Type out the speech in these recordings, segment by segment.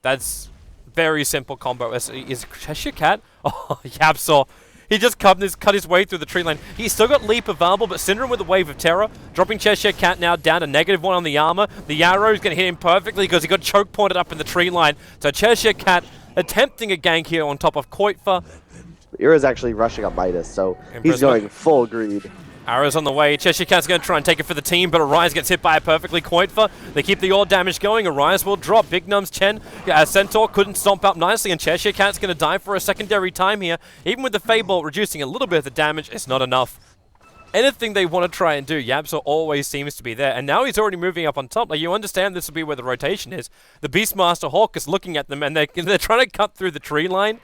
That's very simple combo. Is Cheshire Cat? Oh, Yapsaw. He just cut his way through the tree line. He's still got Leap available, but Syndrome with a Wave of Terror, dropping Cheshire Cat now down to -1 on the armor. The arrow is going to hit him perfectly because he got choke pointed up in the tree line. So Cheshire Cat attempting a gank here on top of Qualifier. Ira's actually rushing on Midas, so he's going full greed. Arrows on the way. Cheshire Cat's going to try and take it for the team, but Arise gets hit by it perfectly. Qualifier, they keep the ore damage going. Arise will drop. Big Num's Chen. Centaur couldn't stomp up nicely, and Cheshire Cat's going to die for a secondary time here. Even with the Fable reducing a little bit of the damage, it's not enough. Anything they want to try and do, Yapsaw always seems to be there. And now he's already moving up on top. Like, you understand this will be where the rotation is. The Beastmaster Hawk is looking at them, and they're trying to cut through the tree line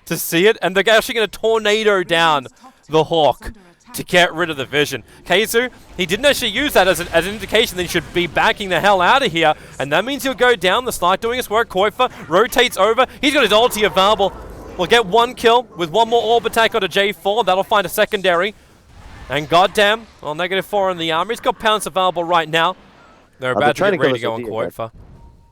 to see it, and they're actually going to tornado down the Hawk to get rid of the vision. Keizu, he didn't actually use that as an indication that he should be backing the hell out of here, and that means he'll go down. The Slark doing his work. Qualifier rotates over. He's got his ulti available. We'll get one kill with one more orb attack on a J4. That'll find a secondary. And goddamn, well, -4 on the armor. He's got Pounce available right now. They're about to get ready to go on Qualifier.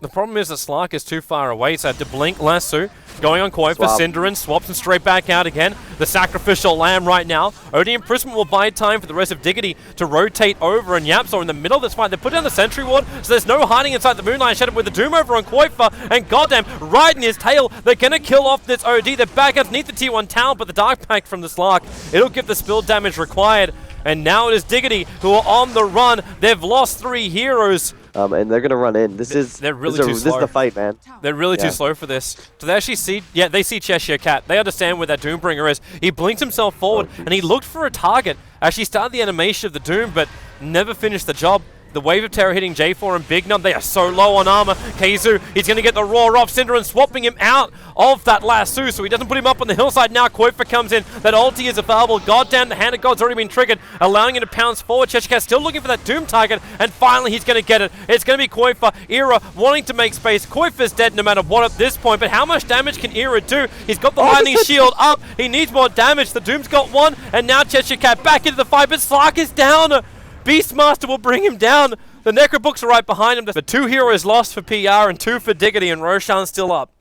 The problem is that Slark is too far away, so I have to blink Lasso. Going on Qualifier, Cinderin swaps him straight back out again. The Sacrificial Lamb right now. Only Imprisonment will buy time for the rest of Diggity to rotate over, and Yapsaw in the middle of this fight. They put down the Sentry Ward, so there's no hiding inside the Moonlight Shadow with the Doom over on Qualifier, and goddamn, right in his tail, they're going to kill off this OD. They're back underneath the T1 tower, but the Dark Pact from the Slark, it'll give the spill damage required. And now it is Diggity who are on the run. They've lost 3 heroes. And they're going to run in. They're really too slow. This is the fight, man. They're really too slow for this. Do they actually see? Yeah, they see Cheshire Cat. They understand where that Doombringer is. He blinked himself forward, and he looked for a target. Actually started the animation of the Doom, but never finished the job. The Wave of Terror hitting J4 and Big Num. They are so low on armor. Keizu, he's going to get the roar off Cinderin, swapping him out of that lasso, so he doesn't put him up on the hillside. Now Qualifier comes in. That ulti is available. Goddamn, the Hand of God's already been triggered, allowing him to pounce forward. Cheshire Cat still looking for that Doom target, and finally he's going to get it. It's going to be Qualifier. Ira wanting to make space. Qualifier's dead no matter what at this point, but how much damage can Ira do? He's got the lightning shield up. He needs more damage. The Doom's got one, and now Cheshire Cat back into the fight, but Slark is down. Beastmaster will bring him down. The Necrobooks are right behind him. The 2 heroes lost for PR and 2 for Diggity, and Roshan's still up.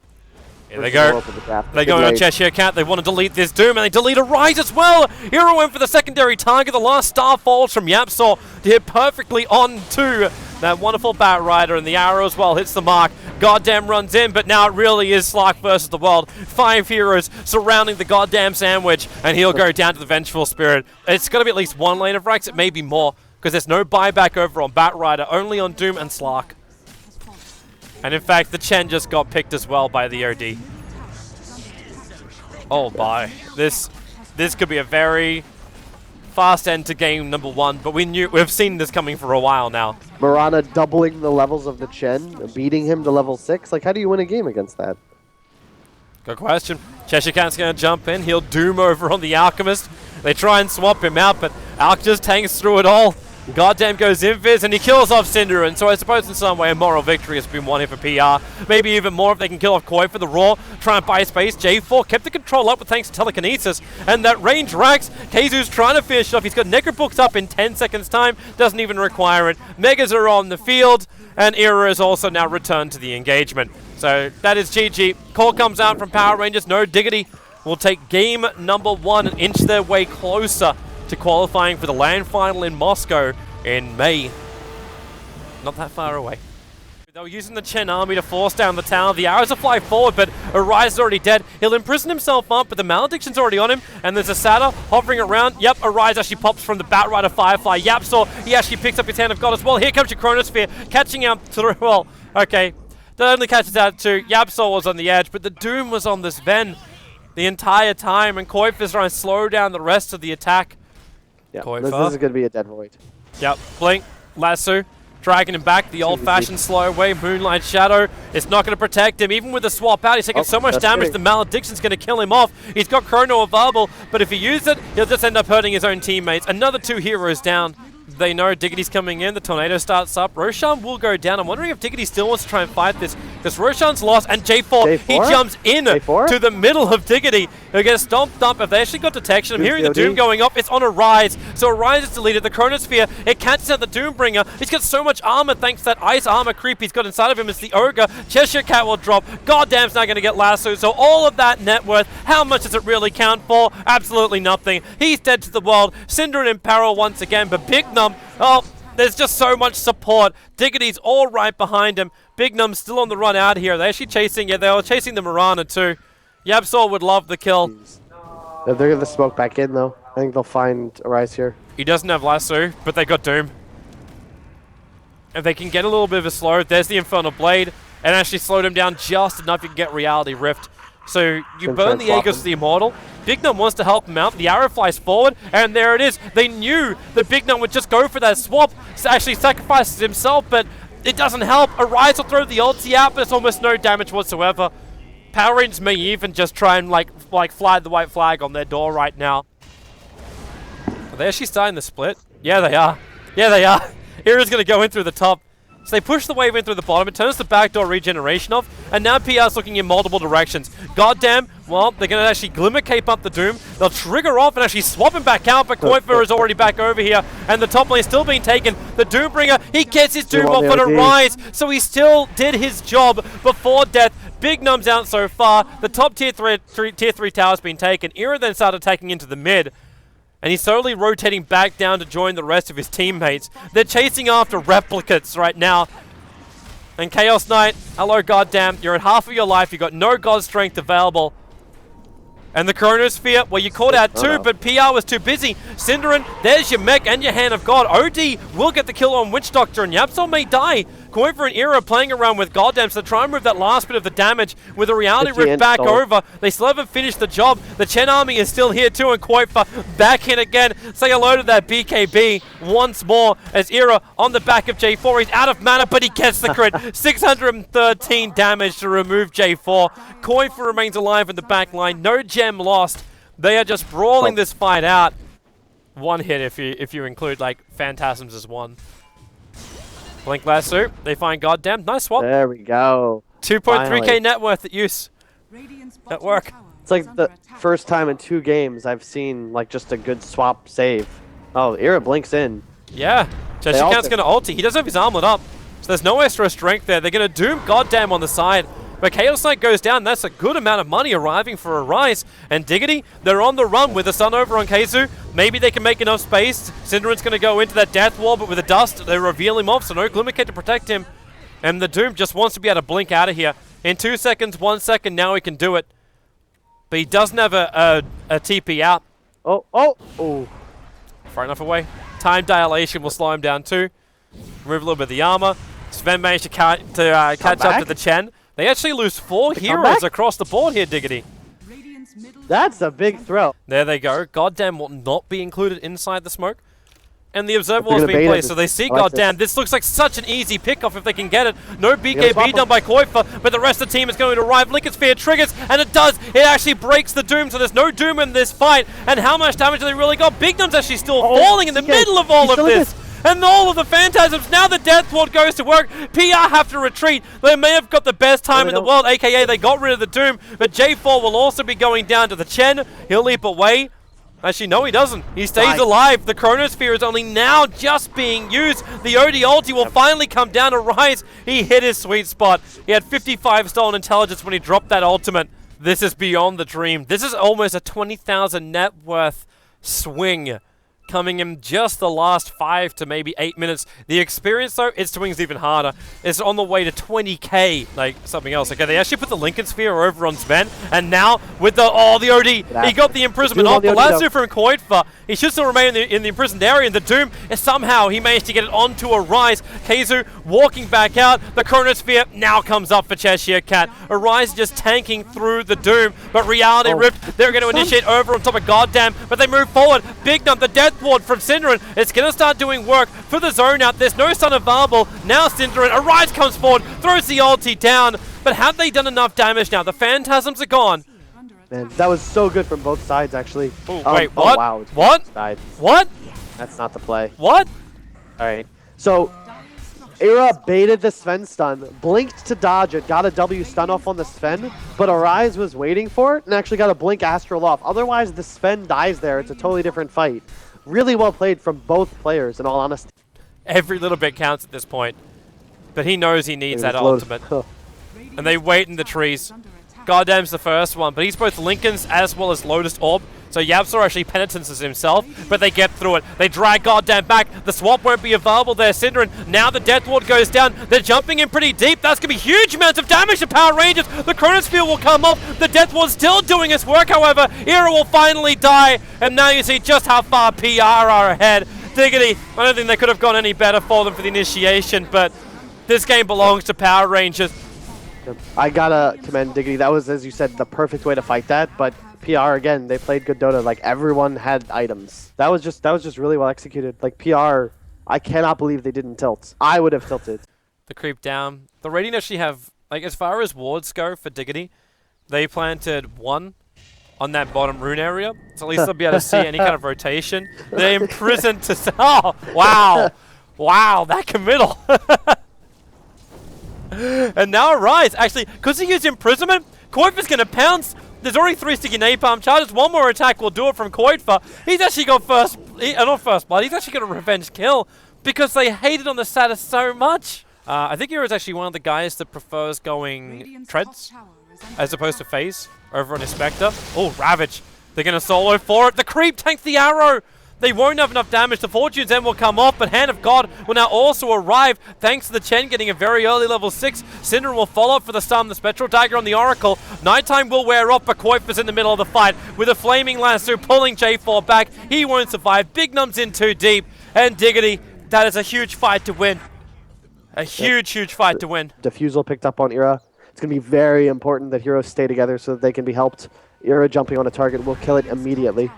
Here they go. They go on Cheshire Cat. They want to delete this Doom, and they delete Arise as well. Hero went for the secondary target. The last star falls from Yapsaw to hit perfectly onto that wonderful Bat Rider, and the arrow as well hits the mark. Goddamn runs in, but now it really is Slark versus the world. 5 heroes surrounding the goddamn sandwich, and he'll go down to the Vengeful Spirit. It's got to be at least 1 lane of Rax. It may be more, because there's no buyback over on Bat Rider, only on Doom and Slark. And in fact, the Chen just got picked as well by the OD. Oh my. This could be a very fast end to game number 1, but we've seen this coming for a while now. Mirana doubling the levels of the Chen, beating him to level 6. Like, how do you win a game against that? Good question. Cheshire Cat's going to jump in. He'll Doom over on the Alchemist. They try and swap him out, but Alch just tanks through it all. Goddamn goes Invis, and he kills off Cinderin. So I suppose in some way a moral victory has been won here for PR. Maybe even more if they can kill off Koi for the Raw. Try and buy space. J4 kept the control up with thanks to telekinesis. And that range Rax, Keizu's trying to finish off. He's got Necrobooks up in 10 seconds time. Doesn't even require it. Megas are on the field. And Ira is also now returned to the engagement. So that is GG. Call comes out from Power Rangers. No Diggity will take game number 1 and inch their way closer to qualifying for the LAN final in Moscow in May. Not that far away. They were using the Chen army to force down the tower. The arrows will fly forward, but Arise is already dead. He'll imprison himself up, but the Malediction's already on him, and there's a Satyr hovering around. Yep, Arise actually pops from the Bat Rider Firefly. Yapsaw, he actually picks up his Hand of God as well. Here comes your Chronosphere, catching out through, well, okay. That only catches out to Yapsaw was on the edge, but the Doom was on this Ven the entire time, and Koifa's trying to slow down the rest of the attack. Yeah, this is going to be a dead void. Yep, Blink, Lasso, dragging him back the old-fashioned slow way. Moonlight Shadow is not going to protect him. Even with the swap out, he's taking so much damage, the Malediction's going to kill him off. He's got Chrono available, but if he uses it, he'll just end up hurting his own teammates. Another 2 heroes down. They know Diggity's coming in. The Tornado starts up. Roshan will go down. I'm wondering if Diggity still wants to try and fight this, because Roshan's lost, and J4? He jumps in to the middle of Diggity. He'll get stomped up. If they actually got detection, I'm Who's hearing the the Doom OD? going up. It's on Arise. So Arise is deleted. The Chronosphere, it catches out the Doombringer. He's got so much armor thanks to that ice armor creep he's got inside of him. It's the Ogre. Cheshire Cat will drop. Goddamn's not going to get lassoed. So all of that net worth, how much does it really count for? Absolutely nothing. He's dead to the world. Synderen in peril once again. But Big Num, oh, there's just so much support. Diggity's all right behind him. Big Num's still on the run out here. They're actually chasing, they were chasing the Mirana too. Yabsor would love the kill. They're going to smoke back in, though. I think they'll find Arise here. He doesn't have lasso, but they got Doom. If they can get a little bit of a slow, there's the Infernal Blade, and actually slowed him down just enough you can get Reality Rift. So you burn the Aegis to the Immortal. Big Num wants to help him out. The arrow flies forward, and there it is. They knew that Big Num would just go for that swap, actually sacrifices himself, but it doesn't help. Arise will throw the ulti out, but it's almost no damage whatsoever. Power Rangers may even just try and like fly the white flag on their door right now. Are they actually starting the split? Yeah, they are. Yeah, they are. Era's going to go in through the top. So they push the wave in through the bottom. It turns the backdoor regeneration off. And now PR's looking in multiple directions. Goddamn, well, they're going to actually Glimmer Cape up the Doom. They'll trigger off and actually swap him back out. But coiFur is already back over here. And the top lane is still being taken. The Doombringer, he gets his Doom off on Arise. So he still did his job before death. Big Num's out so far. The top tier 3 tower's been taken. Era then started attacking into the mid. And he's slowly rotating back down to join the rest of his teammates. They're chasing after replicates right now. And Chaos Knight, hello goddamn, you're at half of your life, you got no god strength available. And the Chronosphere, well, you called out too, but PR was too busy. Synderen, there's your mech and your Hand of God. OD will get the kill on Witch Doctor, and Yabsor may die. coiFur and Era playing around with Goddamn, so try and move that last bit of the damage with a Reality Rift back over. They still haven't finished the job. The Chen army is still here too, and coiFur back in again. Say hello to that BKB once more as Era on the back of J4. He's out of mana, but he gets the crit. 613 damage to remove J4. coiFur remains alive in the back line. No gem lost. They are just brawling this fight out. One hit if you include like Phantasms as one. Blink Lasso, they find Goddamn. Nice swap. There we go. 2.3k net worth at use. At work. It's like the first time in 2 games I've seen like just a good swap save. Oh, Era blinks in. Yeah. Cheshikant's going to ulti. He doesn't have his armlet up. So there's no extra strength there. They're going to Doom Goddamn on the side. But Chaos Knight goes down. That's a good amount of money arriving for Arise. And Diggity, they're on the run with the sun over on Keizu. Maybe they can make enough space. Synderen's going to go into that death wall, but with the dust, they reveal him off, so no Glimmer Cape to protect him. And the Doom just wants to be able to blink out of here. In 2 seconds, 1 second, now he can do it. But he doesn't have a TP out. Oh. Far enough away. Time dilation will slow him down too. Remove a little bit of the armor. Sven managed to catch up to the Chen. They actually lose 4 heroes across the board here, Diggity. That's a big throw. There they go. Goddamn will not be included inside the smoke. And the Observer Wall has been placed, so they see Goddamn. This looks like such an easy pickoff if they can get it. No BKB done by coiFur, but the rest of the team is going to arrive. Lincoln Sphere triggers, and it does. It actually breaks the Doom, so there's no Doom in this fight. And how much damage have they really got? Big Num's actually still falling in the middle of all of this. And all of the Phantasms, now the Death Ward goes to work. PR have to retreat. They may have got the best time in the world, aka they got rid of the Doom, but J4 will also be going down to the Chen. He'll leap away. Actually, no, he doesn't. He stays alive. The Chronosphere is only now just being used. The OD ulti will finally come down to Rise. He hit his sweet spot. He had 55 stolen intelligence when he dropped that ultimate. This is beyond the dream. This is almost a 20,000 net worth swing coming in just the last 5 to maybe 8 minutes. The experience, though, it swings even harder. It's on the way to 20k, like something else. Okay, they actually put the Lincoln Sphere over on Sven, and now with the OD, he got the imprisonment off. The lasso from coiFur. He should still remain in the imprisoned area, and the Doom, somehow he managed to get it onto Arise. Keizu walking back out. The Chronosphere now comes up for Cheshire Cat. Arise just tanking through the Doom, but Reality Rift, they're going to initiate over on top of Goddamn, but they move forward. Big Num, the Death Ward from Synderen, it's going to start doing work for the zone out. There's no Sun available. Now Synderen, Arise comes forward, throws the ulti down, but have they done enough damage now? The Phantasms are gone. Man, that was so good from both sides, actually. Ooh, wait, what? Oh, wow. What? What? That's not the play. What? All right. So, Era baited the Sven stun, blinked to dodge it, got a W stun off on the Sven, but Arise was waiting for it and actually got a blink Astral off. Otherwise, the Sven dies there. It's a totally different fight. Really well played from both players, in all honesty. Every little bit counts at this point, but he knows he needs that ultimate. And they wait in the trees. Goddamn's the first one, but he's both Linken's as well as Lotus Orb. So Yabzor actually penitences himself, but they get through it. They drag Goddamn back. The swap won't be available there, Synderen. Now the Death Ward goes down. They're jumping in pretty deep. That's going to be huge amounts of damage to Power Rangers. The Chronosphere will come off. The Death Ward's still doing its work, however. Era will finally die, and now you see just how far PR are ahead. Diggity, I don't think they could have gone any better for them for the initiation, but this game belongs to Power Rangers. I gotta commend Diggity. That was, as you said, the perfect way to fight that, but PR, again, they played good Dota. Like, everyone had items. That was just really well executed. Like, PR, I cannot believe they didn't tilt. I would have tilted. The creep down. The Radiant actually have, like, as far as wards go for Diggity, they planted 1 on that bottom rune area, so at least they'll be able to see any kind of rotation. They're imprisoned to... Oh, wow. Wow, that committal. And now Arise, actually, because he used imprisonment, Koitfa's going to pounce. There's already 3 sticky napalm charges. One more attack will do it from Koitfa. He's actually got not first blood, he's actually got a revenge kill because they hated on the status so much. I think Era's actually one of the guys that prefers going treads as opposed to phase over on his Spectre. Oh, Ravage. They're going to solo for it. The creep tanks the arrow. They won't have enough damage. The Fortune's End will come off, but Hand of God will now also arrive thanks to the Chen getting a very early level 6. Synderen will follow up for the stun. The Spectral Dagger on the Oracle. Nighttime will wear off, but Koitfa's in the middle of the fight with a Flaming Lasso pulling J4 back. He won't survive. Big Num's in too deep. And Diggity, that is a huge fight to win. A huge, huge fight to win. Diffusal picked up on Era. It's going to be very important that heroes stay together so that they can be helped. Era jumping on a target will kill it immediately.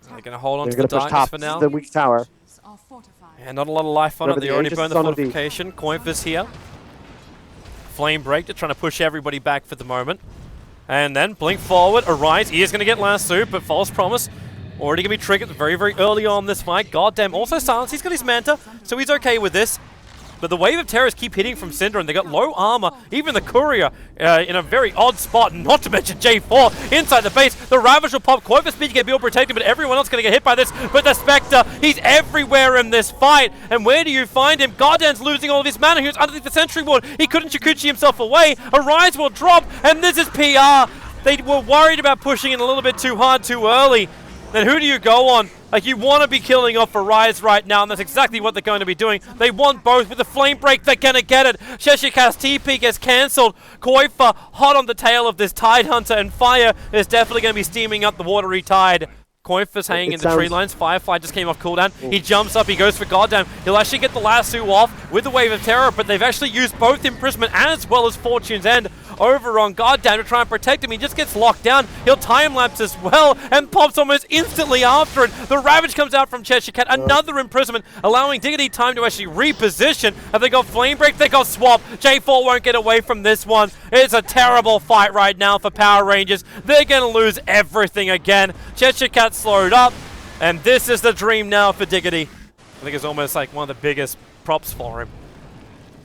They're going to hold on to the darkness for now. The weak tower. And not a lot of life on it. They already burned the fortification. Koitfa's here. Flame Break. They're trying to push everybody back for the moment. And then blink forward. Arise. He is going to get lasso, but False Promise already going to be triggered very, very early on this fight. Goddamn. Also Silence. He's got his Manta, so he's okay with this. But the Wave of Terrors keep hitting from Synderen. They got low armor. Even the Courier in a very odd spot, not to mention J4 inside the base. The Ravage will pop. Koitfa's speed can be protected, but everyone else going to get hit by this. But the Spectre, he's everywhere in this fight. And where do you find him? Goddamn's losing all of his mana. He was underneath the Sentry Ward. He couldn't Chikuchi himself away. Arise will drop, and this is PR. They were worried about pushing it a little bit too hard, too early. Then who do you go on? Like, you want to be killing off Arise right now, and that's exactly what they're going to be doing. They want both. With the Flame Break, they're going to get it. Sheshikat's TP gets cancelled. Koitfa hot on the tail of this Tide Hunter, and Fire is definitely going to be steaming up the watery tide. Koitfa's hanging in the tree lines. Firefly just came off cooldown. He jumps up, he goes for Goddamn. He'll actually get the lasso off with the Wave of Terror, but they've actually used both Imprisonment as well as Fortune's End over on Goddamn to try and protect him. He just gets locked down. He'll time-lapse as well and pops almost instantly after it. The Ravage comes out from Cheshire. Another Imprisonment, allowing Diggity time to actually reposition. And they got Flame Break, they got Swap. J4 won't get away from this one. It's a terrible fight right now for Power Rangers. They're going to lose everything again. Cheshire slowed up, and this is the dream now for Diggity. I think it's almost like one of the biggest props for him.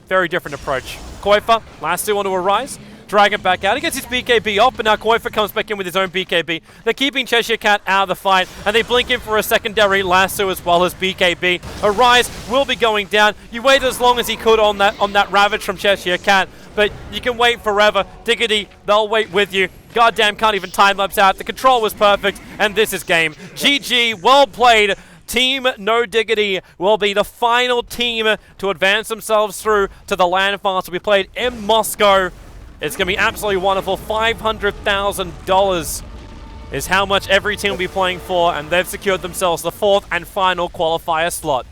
Very different approach. Koitfa, last two on to Arise. Drag it back out. He gets his BKB off, but now Koitfa comes back in with his own BKB. They're keeping Cheshire Cat out of the fight, and they blink in for a secondary lasso as well as BKB. Arise will be going down. You waited as long as he could on that Ravage from Cheshire Cat, but you can wait forever. Diggity, they'll wait with you. Goddamn, can't even time-lapse out. The control was perfect, and this is game. GG, well played. Team No Diggity will be the final team to advance themselves through to the LAN finals to be played in Moscow. It's going to be absolutely wonderful. $500,000 is how much every team will be playing for, and they've secured themselves the 4th and final qualifier slot.